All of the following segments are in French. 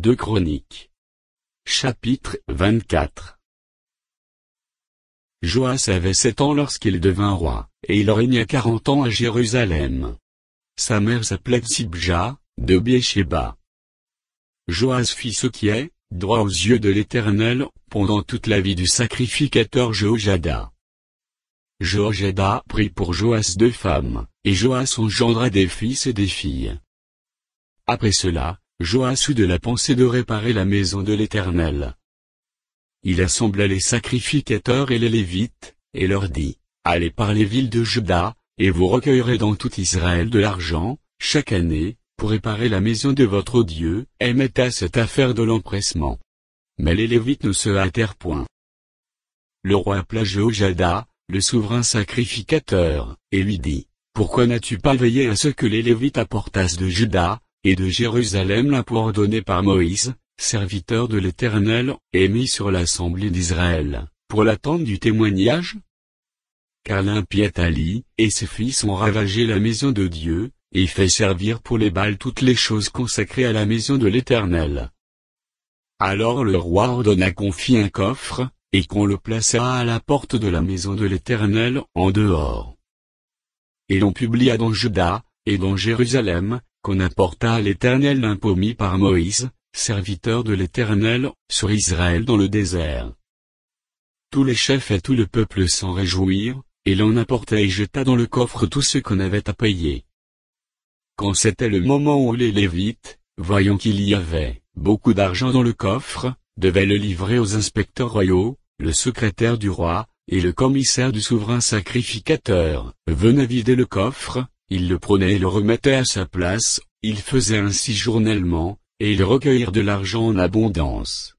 2 Chroniques. Chapitre 24. Joas avait 7 ans lorsqu'il devint roi, et il régna 40 ans à Jérusalem. Sa mère s'appelait Tsibja, de Béersheba. Joas fit ce qui est droit aux yeux de l'Éternel, pendant toute la vie du sacrificateur Jéhojada. Jéhojada prit pour Joas 2 femmes, et Joas engendra des fils et des filles. Après cela, Joas eut de la pensée de réparer la maison de l'Éternel. Il assembla les sacrificateurs et les Lévites, et leur dit, « Allez par les villes de Juda, et vous recueillerez dans tout Israël de l'argent, chaque année, pour réparer la maison de votre Dieu, et mettez à cette affaire de l'empressement. » Mais les Lévites ne se hâtèrent point. Le roi appela Jéhojada, le souverain sacrificateur, et lui dit, « Pourquoi n'as-tu pas veillé à ce que les Lévites apportassent de Juda et de Jérusalem l'impôt ordonné par Moïse, serviteur de l'Éternel, et mis sur l'assemblée d'Israël, pour la tente du témoignage? Car l'impiétali et ses fils ont ravagé la maison de Dieu, et fait servir pour les Baals toutes les choses consacrées à la maison de l'Éternel. » Alors le roi ordonna qu'on fît un coffre, et qu'on le plaça à la porte de la maison de l'Éternel, en dehors. Et l'on publia dans Juda, et dans Jérusalem, qu'on apporta à l'Éternel l'impôt mis par Moïse, serviteur de l'Éternel, sur Israël dans le désert. Tous les chefs et tout le peuple s'en réjouirent, et l'on apporta et jeta dans le coffre tout ce qu'on avait à payer. Quand c'était le moment où les Lévites, voyant qu'il y avait beaucoup d'argent dans le coffre, devaient le livrer aux inspecteurs royaux, le secrétaire du roi, et le commissaire du souverain sacrificateur, venaient vider le coffre, ils le prenaient et le remettaient à sa place, ils faisaient ainsi journellement, et ils recueillirent de l'argent en abondance.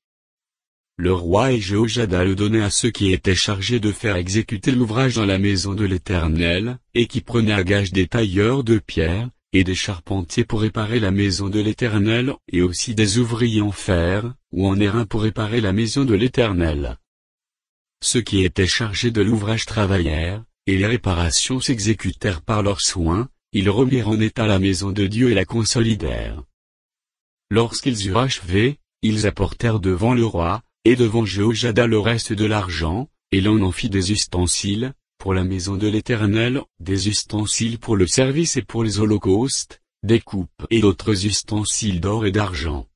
Le roi et Jéhojada le donnaient à ceux qui étaient chargés de faire exécuter l'ouvrage dans la maison de l'Éternel, et qui prenaient à gage des tailleurs de pierre, et des charpentiers pour réparer la maison de l'Éternel, et aussi des ouvriers en fer, ou en airain pour réparer la maison de l'Éternel. Ceux qui étaient chargés de l'ouvrage travaillèrent, et les réparations s'exécutèrent par leurs soins, ils remirent en état la maison de Dieu et la consolidèrent. Lorsqu'ils eurent achevé, ils apportèrent devant le roi, et devant Jéhojada le reste de l'argent, et l'on en fit des ustensiles, pour la maison de l'Éternel, des ustensiles pour le service et pour les holocaustes, des coupes et d'autres ustensiles d'or et d'argent.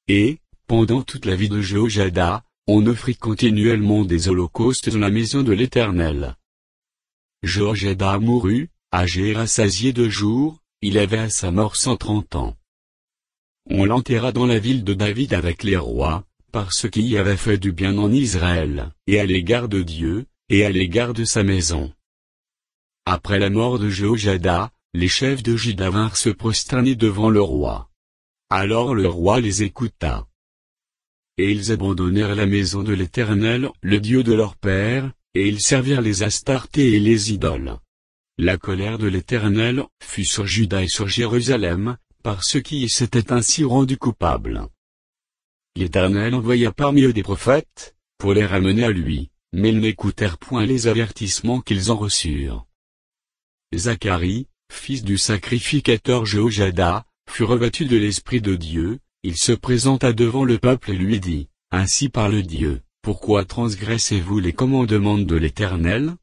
Et, pendant toute la vie de Jéhojada, on offrit continuellement des holocaustes dans la maison de l'Éternel. Jéhojada mourut, âgé et rassasié de jours, il avait à sa mort 130 ans. On l'enterra dans la ville de David avec les rois, parce qu'il y avait fait du bien en Israël, et à l'égard de Dieu, et à l'égard de sa maison. Après la mort de Jéhojada, les chefs de Juda vinrent se prosterner devant le roi. Alors le roi les écouta. Et ils abandonnèrent la maison de l'Éternel, le Dieu de leur père, et ils servirent les Astartés et les idoles. La colère de l'Éternel fut sur Juda et sur Jérusalem, par ceux qui s'étaient ainsi rendus coupables. L'Éternel envoya parmi eux des prophètes, pour les ramener à lui, mais ils n'écoutèrent point les avertissements qu'ils en reçurent. Zacharie, fils du sacrificateur Jéhojada, fut revêtu de l'Esprit de Dieu, il se présenta devant le peuple et lui dit, « Ainsi parle Dieu, pourquoi transgressez-vous les commandements de l'Éternel?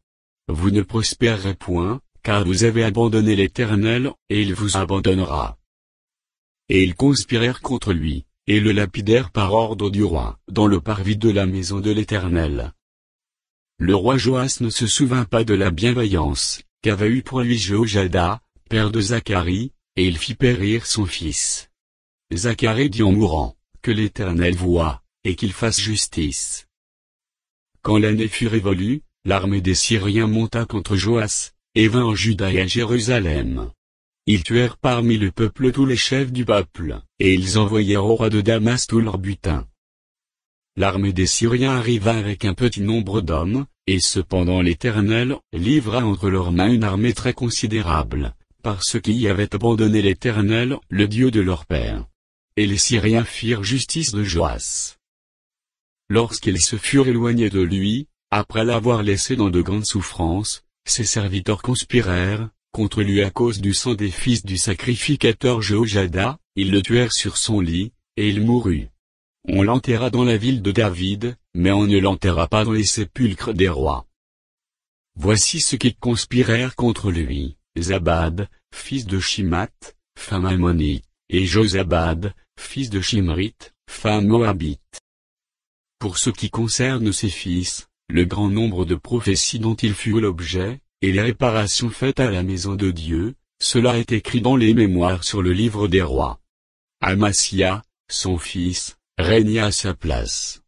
Vous ne prospérerez point, car vous avez abandonné l'Éternel, et il vous abandonnera. » Et ils conspirèrent contre lui, et le lapidèrent par ordre du roi, dans le parvis de la maison de l'Éternel. Le roi Joas ne se souvint pas de la bienveillance qu'avait eue pour lui Jéhojada, père de Zacharie, et il fit périr son fils. Zacharie dit en mourant, « Que l'Éternel voie, et qu'il fasse justice. » Quand l'année fut révolue, l'armée des Syriens monta contre Joas, et vint en Juda et à Jérusalem. Ils tuèrent parmi le peuple tous les chefs du peuple, et ils envoyèrent au roi de Damas tout leur butin. L'armée des Syriens arriva avec un petit nombre d'hommes, et cependant l'Éternel livra entre leurs mains une armée très considérable, parce qu'ils y avaient abandonné l'Éternel, le Dieu de leur père. Et les Syriens firent justice de Joas. Lorsqu'ils se furent éloignés de lui, après l'avoir laissé dans de grandes souffrances, ses serviteurs conspirèrent contre lui à cause du sang des fils du sacrificateur Jéhojada, ils le tuèrent sur son lit, et il mourut. On l'enterra dans la ville de David, mais on ne l'enterra pas dans les sépulcres des rois. Voici ceux qui conspirèrent contre lui, Zabad, fils de Shimath, femme ammonite, et Josabad, fils de Shimrit, femme moabite. Pour ce qui concerne ses fils, le grand nombre de prophéties dont il fut l'objet, et les réparations faites à la maison de Dieu, cela est écrit dans les mémoires sur le livre des rois. Amasia, son fils, régna à sa place.